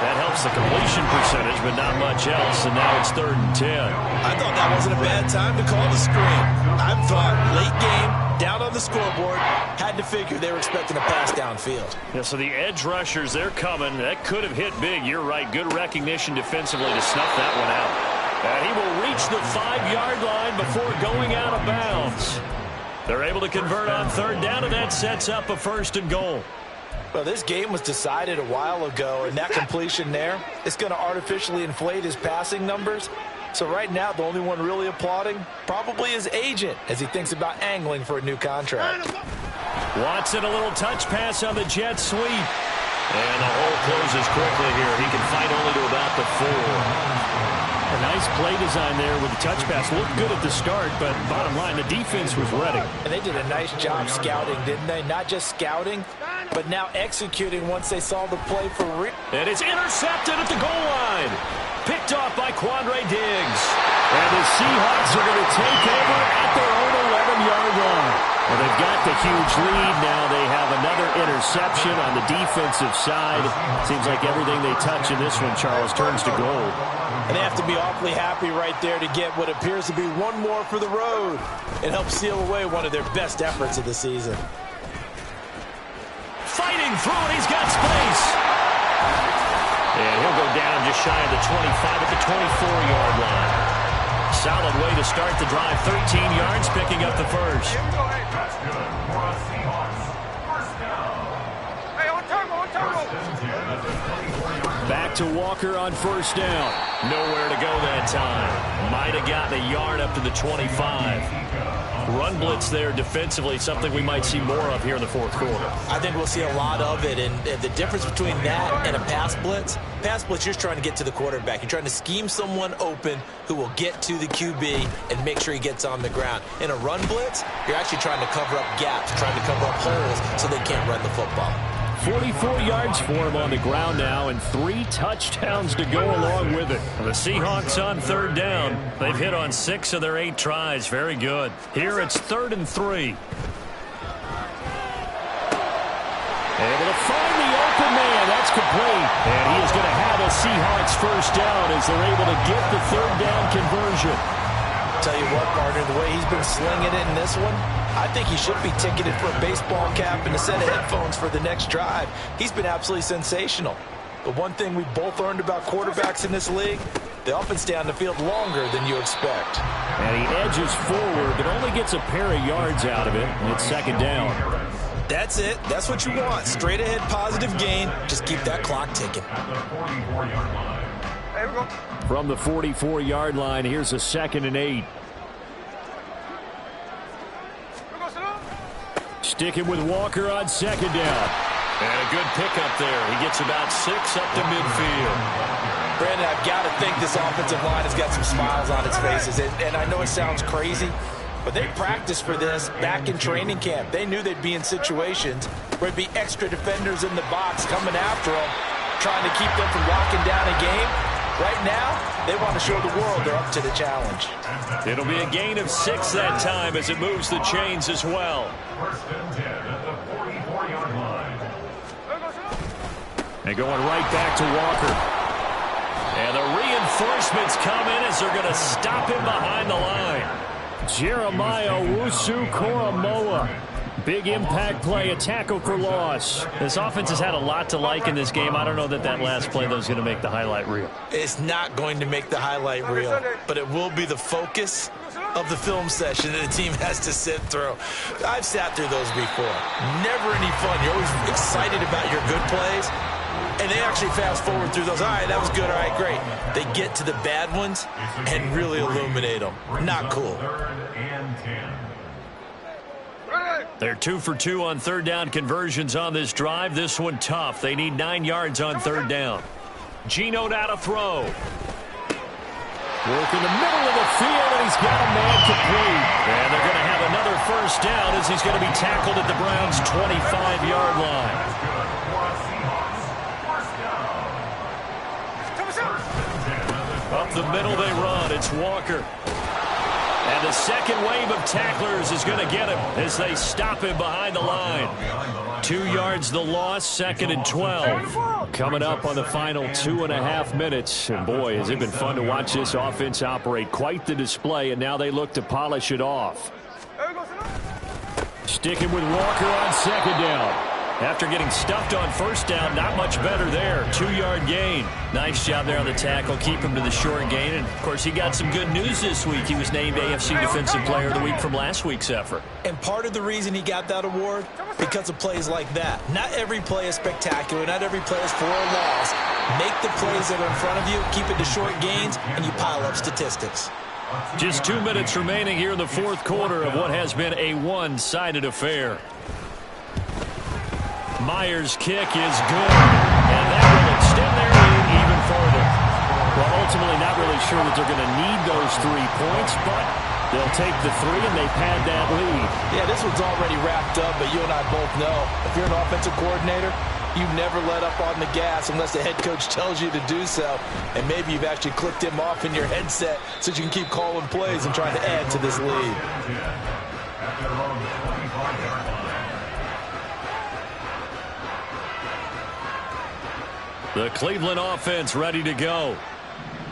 S1: That helps the completion percentage, but not much else, and now it's 3rd and 10.
S3: I thought that wasn't a bad time to call the screen. I thought late game, down on the scoreboard, had to figure they were expecting a pass downfield.
S1: Yeah, so the edge rushers, they're coming. That could have hit big. You're right. Good recognition defensively to snuff that one out. And he will reach the 5-yard line before going out of bounds. They're able to convert on 3rd down, and that sets up a 1st and goal.
S3: Well, this game was decided a while ago, and that completion there is going to artificially inflate his passing numbers. So right now, the only one really applauding probably his agent as he thinks about angling for a new contract.
S1: Watson, a little touch pass on the jet sweep. And the hole closes quickly here. He can fight only to about the 4. A nice play design there with the touch pass. Looked good at the start, but bottom line, the defense was ready.
S3: And they did a nice job scouting, didn't they? Not just scouting, but now executing once they saw the play for real.
S1: And it's intercepted at the goal line. Picked off by Quandre Diggs. And the Seahawks are going to take over at their own 11-yard line. Well, they've got the huge lead now. They have another interception on the defensive side. Seems like everything they touch in this one, Charles, turns to gold.
S3: And they have to be awfully happy right there to get what appears to be one more for the road. It helps seal away one of their best efforts of the season.
S1: Fighting through it, he's got space. And he'll go down just shy of the 25 at the 24-yard line. Solid way to start the drive. 13 yards, picking up the first.
S2: That's good for a Seahawks. First down.
S4: Hey, on turbo.
S1: Back to Walker on 1st down. Nowhere to go that time. Might have gotten a yard up to the 25. Run blitz there defensively, something we might see more of here in the 4th quarter.
S3: I think we'll see a lot of it, and the difference between that and a pass blitz, you're just trying to get to the quarterback. You're trying to scheme someone open who will get to the QB and make sure he gets on the ground. In a run blitz, you're actually trying to cover up gaps, trying to cover up holes so they can't run the football.
S1: 44 yards for him on the ground now, and 3 touchdowns to go along with it. The Seahawks on 3rd down. They've hit on 6 of their 8 tries. Very good. Here it's 3rd and 3. Able to find the open man. That's complete. And he is going to have a Seahawks first down as they're able to get the 3rd down conversion.
S3: Tell you what, partner, the way he's been slinging it in this one, I think he should be ticketed for a baseball cap and a set of headphones for the next drive. He's been absolutely sensational. The one thing we both learned about quarterbacks in this league, they often stay on the field longer than you expect.
S1: And he edges forward, but only gets a pair of yards out of it, and it's second down.
S3: That's it. That's what you want. Straight ahead positive gain. Just keep that clock ticking.
S4: There we go.
S1: From the 44-yard line, here's a 2nd and 8. Sticking with Walker on 2nd down. And a good pickup there. He gets about 6 up to midfield.
S3: Brandon, I've got to think this offensive line has got some smiles on its faces. And I know it sounds crazy, but they practiced for this back in training camp. They knew they'd be in situations where there'd be extra defenders in the box coming after them, trying to keep them from locking down a game. Right now, they want to show the world they're up to the challenge.
S1: It'll be a gain of 6 that time as it moves the chains as well.
S2: First and 10 at the 44-yard line.
S1: And going right back to Walker. And the reinforcements come in as they're going to stop him behind the line. Jeremiah Owusu-Koramoah. Big impact play, a tackle for loss. This offense has had a lot to like in this game. I don't know that last play, though, is going to make the highlight reel.
S3: It's not going to make the highlight reel, but it will be the focus of the film session that the team has to sit through. I've sat through those before. Never any fun. You're always excited about your good plays, and they actually fast forward through those. All right, that was good. All right, great. They get to the bad ones and really illuminate them. Not cool.
S2: 3rd and 10.
S1: They're 2 for 2 on 3rd down conversions on this drive. This one tough. They need 9 yards on 3rd down. Geno now to throw. Work in the middle of the field, and he's got a man complete. And they're going to have another first down as he's going to be tackled at the Browns' 25-yard line. Up the middle they run. It's Walker. And the second wave of tacklers is going to get him as they stop him behind the line. 2 yards the loss, 2nd and 12. Coming up on the final 2.5 minutes. And boy, has it been fun to watch this offense operate. Quite the display, and now they look to polish it off. Sticking with Walker on 2nd down. After getting stuffed on 1st down, not much better there. 2-yard gain. Nice job there on the tackle. Keep him to the short gain. And, of course, he got some good news this week. He was named AFC Defensive Player of the Week from last week's effort.
S3: And part of the reason he got that award, because of plays like that. Not every play is spectacular. Not every play is for a loss. Make the plays that are in front of you, keep it to short gains, and you pile up statistics.
S1: Just 2 minutes remaining here in the 4th quarter of what has been a one-sided affair. Myers' kick is good, and that will extend their lead even further. Well, ultimately not really sure that they're going to need those 3 points, but they'll take the 3 and they pad that lead.
S3: Yeah, this one's already wrapped up, but you and I both know if you're an offensive coordinator, you never let up on the gas unless the head coach tells you to do so. And maybe you've actually clicked him off in your headset so you can keep calling plays and trying to add to this lead.
S1: The Cleveland offense ready to go.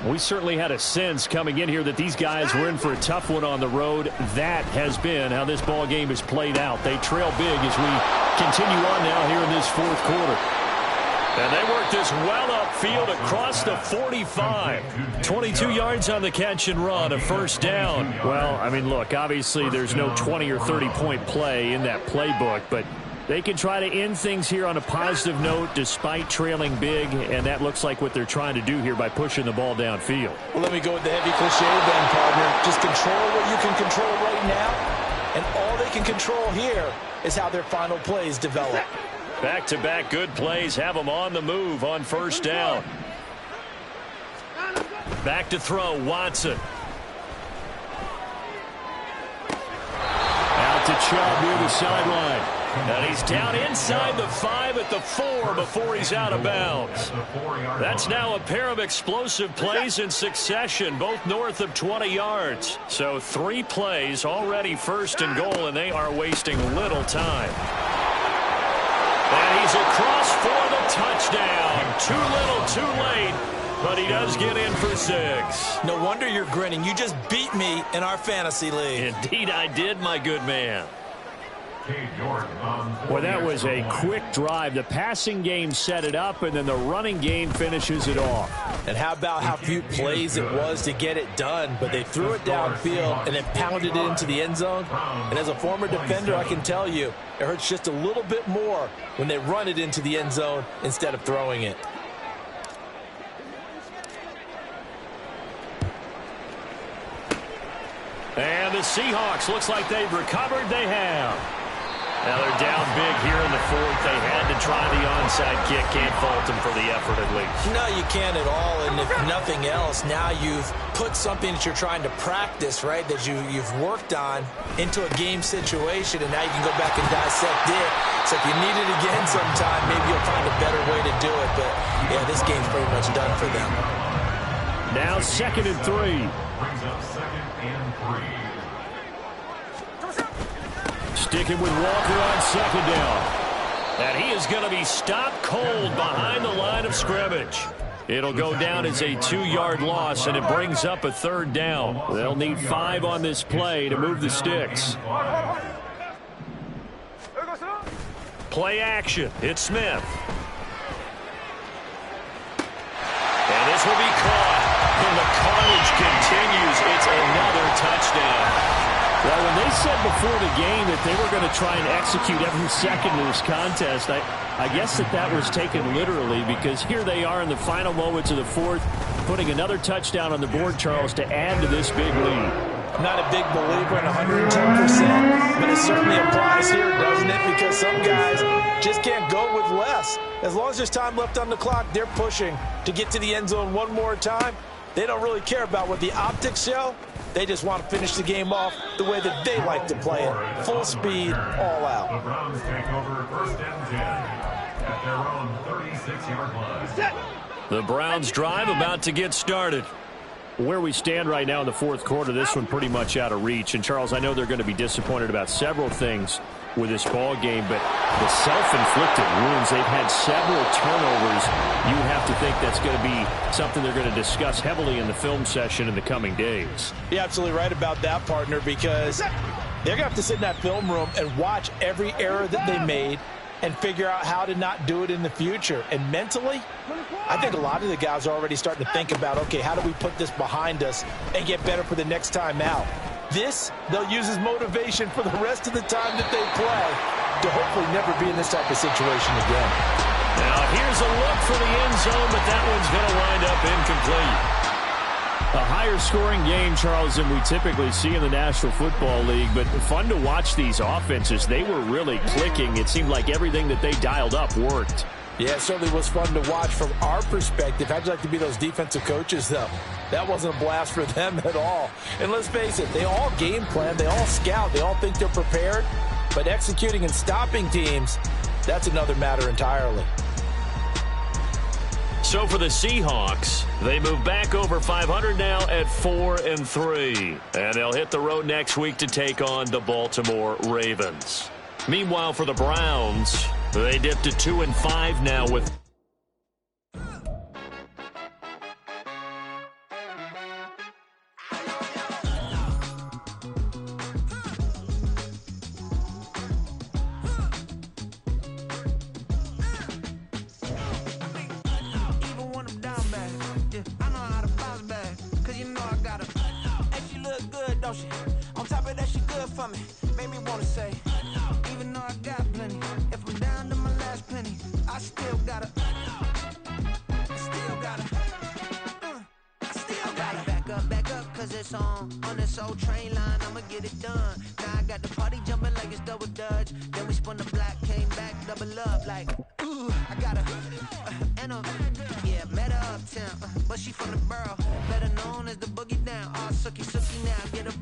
S1: We certainly had a sense coming in here that these guys were in for a tough one on the road. That has been how this ball game is played out. They trail big as we continue on now here in this 4th quarter. And they work this well upfield across the 45. 22 yards on the catch and run, a 1st down. Well, I mean, look, obviously there's no 20 or 30-point play in that playbook, but they can try to end things here on a positive note despite trailing big, and that looks like what they're trying to do here by pushing the ball downfield.
S3: Well, let me go with the heavy cliche then, partner. Just control what you can control right now, and all they can control here is how their final plays develop.
S1: Back-to-back good plays have them on the move on 1st down. Back to throw, Watson. Out to Chubb near the sideline. And he's down inside the 5 at the 4 before he's out of bounds. That's now a pair of explosive plays in succession, both north of 20 yards. So 3 plays already 1st and goal, and they are wasting little time. And he's across for the touchdown. Too little, too late. but he does get in for 6.
S3: No wonder you're grinning. You just beat me in our fantasy league.
S1: Indeed I did, my good man.
S2: Well,
S1: that was a quick drive. The passing game set it up, and then the running game finishes it off.
S3: And how about how few plays it was to get it done, but they threw it downfield and then pounded it into the end zone. And as a former defender, I can tell you, it hurts just a little bit more when they run it into the end zone instead of throwing it.
S1: And the Seahawks, looks like they've recovered. They have. Now they're down big here in the 4th. They had to try the onside kick. Can't fault them for the effort at least.
S3: No, you can't at all. And if nothing else, now you've put something that you're trying to practice, right, that you've worked on into a game situation, and now you can go back and dissect it. So if you need it again sometime, maybe you'll find a better way to do it. But, yeah, this game's pretty much done for them.
S1: Now 2nd and 3.
S2: Brings up 2nd and 3.
S1: Sticking with Walker on 2nd down. And he is going to be stopped cold behind the line of scrimmage. It'll go down as a 2-yard loss, and it brings up a 3rd down. They'll need 5 on this play to move the sticks. Play action. It's Smith. And this will be caught. And the carnage continues. It's another touchdown. Well, when they said before the game that they were going to try and execute every second of this contest, I guess that was taken literally, because here they are in the final moments of the 4th, putting another touchdown on the board, Charles, to add to this big lead.
S3: Not a big believer in 110%, but it certainly applies here, doesn't it? Because some guys just can't go with less. As long as there's time left on the clock, they're pushing to get to the end zone one more time. They don't really care about what the optics show. They just want to finish the game off the way that they like to play it. Full speed, all out.
S2: The Browns take over 1st and 10 at their own 36-yard line.
S1: The Browns drive about to get started. Where we stand right now in the 4th quarter, this one pretty much out of reach. And, Charles, I know they're going to be disappointed about several things with this ball game, but the self-inflicted wounds, they've had several turnovers. You have to think that's going to be something they're going to discuss heavily in the film session in the coming days.
S3: You're absolutely right about that, partner, because they're going to have to sit in that film room and watch every error that they made and figure out how to not do it in the future. And mentally, I think a lot of the guys are already starting to think about, okay, how do we put this behind us and get better for the next time out? This, they'll use as motivation for the rest of the time that they play to hopefully never be in this type of situation again.
S1: Now, here's a look for the end zone, but that one's going to wind up incomplete. A higher scoring game, Charles, than we typically see in the National Football League, but fun to watch these offenses. They were really clicking. It seemed like everything that they dialed up worked.
S3: Yeah, it certainly was fun to watch from our perspective. How'd you like to be those defensive coaches, though? That wasn't a blast for them at all. And let's face it, they all game plan, they all scout, they all think they're prepared. But executing and stopping teams, that's another matter entirely.
S1: So for the Seahawks, they move back over 500 now at 4-3. And they'll hit the road next week to take on the Baltimore Ravens. Meanwhile, for the Browns, they dipped to 2-5 now with...
S5: On top of that, she good for me. Made me wanna say, even though I got plenty, if I'm down to my last penny, I still gotta back up, cause it's on this old train line, I'ma get it done. Now I got the party jumping like it's double dutch. Then we spun the block, came back, double up, like, ooh, I got a, yeah, met her uptown, but she from the borough, better known as the boogie down, all sookie now, get a